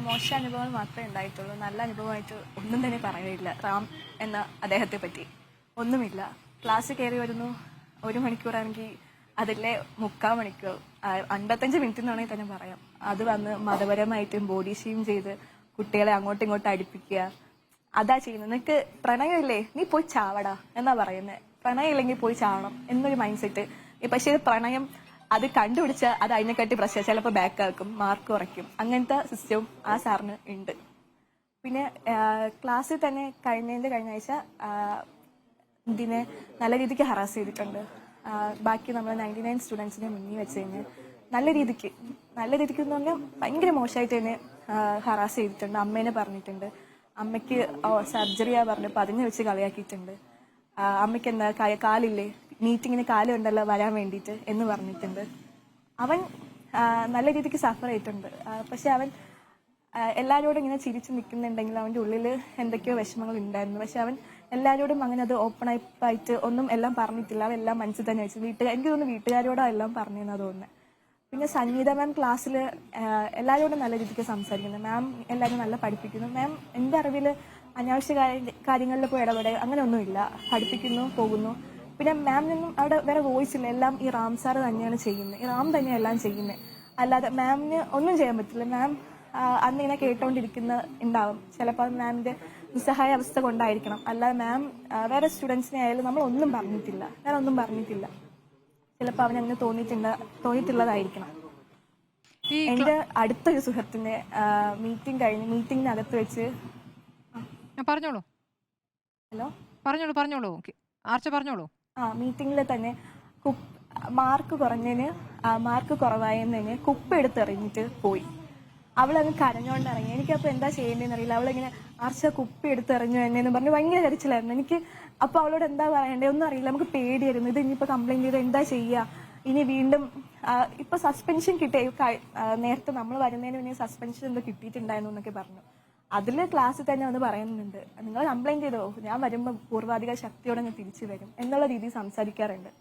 മോശം അനുഭവങ്ങൾ മാത്രമേ ഉണ്ടായിട്ടുള്ളൂ. നല്ല അനുഭവമായിട്ട് ഒന്നും തന്നെ പറയില്ല റാം എന്ന അദ്ദേഹത്തെ പറ്റി. ഒന്നുമില്ല. ക്ലാസ് കയറി വരുന്നു, 1 മണിക്കൂറാണെങ്കിൽ അതിലെ 3/4 മണിക്കൂർ 55 മിനിറ്റ് എന്ന് വേണമെങ്കിൽ തന്നെ പറയാം. അത് വന്ന് മതപരമായിട്ടും ബോഡി ഷെയിം ചെയ്ത് കുട്ടികളെ അങ്ങോട്ടും ഇങ്ങോട്ടും അടുപ്പിക്കുക. അതാ ചെയ്യുന്നത്. നിനക്ക് പ്രണയമില്ലേ, നീ പോയി ചാവടാ എന്നാ പറയുന്നത്. പ്രണയം ഇല്ലെങ്കിൽ പോയി ചാവണം എന്നൊരു മൈൻഡ് സെറ്റ്. പക്ഷേ പ്രണയം അത് കണ്ടുപിടിച്ച അത് അതിനെക്കാട്ടി പ്രശ്നം, ചിലപ്പോൾ ബാക്ക് ആക്കും, മാർക്ക് കുറയ്ക്കും. അങ്ങനത്തെ സിസ്റ്റവും ആ സാറിന് ഉണ്ട്. പിന്നെ ക്ലാസ്സിൽ തന്നെ കഴിഞ്ഞ ആഴ്ച ഇതിനെ നല്ല രീതിക്ക് ഹറാസ് ചെയ്തിട്ടുണ്ട്. ബാക്കി നമ്മൾ 99 സ്റ്റുഡൻസിനെ മുന്നിൽ വെച്ച് കഴിഞ്ഞ് നല്ല രീതിക്ക് എന്ന് പറഞ്ഞാൽ ഭയങ്കര മോശമായിട്ട് തന്നെ ഹറാസ് ചെയ്തിട്ടുണ്ട്. അമ്മേനെ പറഞ്ഞിട്ടുണ്ട്. അമ്മയ്ക്ക് സർജറിയാ പറഞ്ഞപ്പോൾ അതിനെ വെച്ച് കളിയാക്കിയിട്ടുണ്ട്. അമ്മയ്ക്ക് എന്താ കാലില്ലേ, മീറ്റിങ്ങിന് കാലുണ്ടല്ലോ വരാൻ വേണ്ടിയിട്ട് എന്ന് പറഞ്ഞിട്ടുണ്ട്. അവൻ നല്ല രീതിക്ക് സഫർ ചെയ്തിട്ടുണ്ട്. പക്ഷെ അവൻ എല്ലാവരോടും ഇങ്ങനെ ചിരിച്ചു നിൽക്കുന്നുണ്ടെങ്കിൽ അവൻ്റെ ഉള്ളിൽ എന്തൊക്കെയോ വിഷമങ്ങൾ ഉണ്ടായിരുന്നു. പക്ഷെ അവൻ എല്ലാവരോടും അങ്ങനെ അത് ഓപ്പൺ ആയിട്ട് ഒന്നും എല്ലാം പറഞ്ഞിട്ടില്ല. അവൻ എല്ലാം മനസ്സിൽ തന്നെ വെച്ചു. എനിക്ക് തോന്നുന്നു വീട്ടുകാരോടോ എല്ലാം പറഞ്ഞെന്നാ തോന്നുന്നത്. പിന്നെ സംഗീത മാം ക്ലാസ്സിൽ എല്ലാവരോടും നല്ല രീതിക്ക് സംസാരിക്കുന്നു. മാം എല്ലാവരും നല്ല പഠിപ്പിക്കുന്നു. മാം എൻ്റെ അറിവിൽ അനാവശ്യ കാര്യങ്ങളിൽ പോയി ഇടപെടുക അങ്ങനെ ഒന്നുമില്ല. പഠിപ്പിക്കുന്നു, പോകുന്നു. പിന്നെ മാമിനൊന്നും അവിടെ വേറെ വോയിസ് ഇല്ല. എല്ലാം ഈ റാം സാറ് തന്നെയാണ് ചെയ്യുന്നത്. ഈ റാം തന്നെയാണ് എല്ലാം ചെയ്യുന്നത്. അല്ലാതെ മാമിന് ഒന്നും ചെയ്യാൻ പറ്റില്ല. മാം അന്നിങ്ങനെ കേട്ടോണ്ടിരിക്കുന്ന ഉണ്ടാവും. ചിലപ്പോൾ മാമിന്റെ നിസ്സഹായ അവസ്ഥ കൊണ്ടായിരിക്കണം. അല്ലാതെ മാം വേറെ സ്റ്റുഡൻസിനെ ആയാലും നമ്മൾ ഒന്നും പറഞ്ഞിട്ടില്ല. ഞാൻ ഒന്നും പറഞ്ഞിട്ടില്ല. ചിലപ്പോൾ അവനങ്ങനെ തോന്നിയിട്ടുള്ളതായിരിക്കണം. എന്റെ അടുത്തൊരു സുഹൃത്തിന്റെ മീറ്റിംഗിനകത്ത് വെച്ച് പറഞ്ഞോളൂ. ഹലോ, പറഞ്ഞോളൂ. ആർച്ച പറഞ്ഞോളൂ. മീറ്റിംഗിൽ തന്നെ മാർക്ക് കുറവായെന്നതിന് കുപ്പ എടുത്തെറിഞ്ഞിട്ട് പോയി. അവളങ്ങ് കരഞ്ഞോണ്ട് ഇറങ്ങി. എനിക്കപ്പോൾ എന്താ ചെയ്യേണ്ടതെന്ന് അറിയില്ല. അവളിങ്ങനെ ആർച്ച കുപ്പി എടുത്തെറിഞ്ഞു എന്നു പറഞ്ഞ് ഭയങ്കര കരച്ചിലായിരുന്നു എനിക്ക്. അപ്പോൾ അവളോട് എന്താ പറയണ്ടേ ഒന്നും അറിയില്ല. നമുക്ക് പേടിയായിരുന്നു. ഇത് ഇനിയിപ്പോൾ കംപ്ലൈന്റ് ചെയ്ത് എന്താ ചെയ്യുക, ഇനി വീണ്ടും ഇപ്പൊ സസ്പെൻഷൻ കിട്ടിയ നേരത്തെ നമ്മൾ വരുന്നതിന് മുന്നേ സസ്പെൻഷൻ എന്തോ കിട്ടിയിട്ടുണ്ടായിരുന്നു എന്നൊക്കെ പറഞ്ഞു. അതിൽ ക്ലാസ്സിൽ തന്നെ ഒന്ന് പറയുന്നുണ്ട്, നിങ്ങൾ കംപ്ലൈന്റ് ചെയ്തോ, ഞാൻ വരുമ്പോൾ പൂർവാധിക ശക്തിയോടെ ഞാൻ തിരിച്ചു വരും എന്നുള്ള രീതിയിൽ സംസാരിക്കാറുണ്ട്.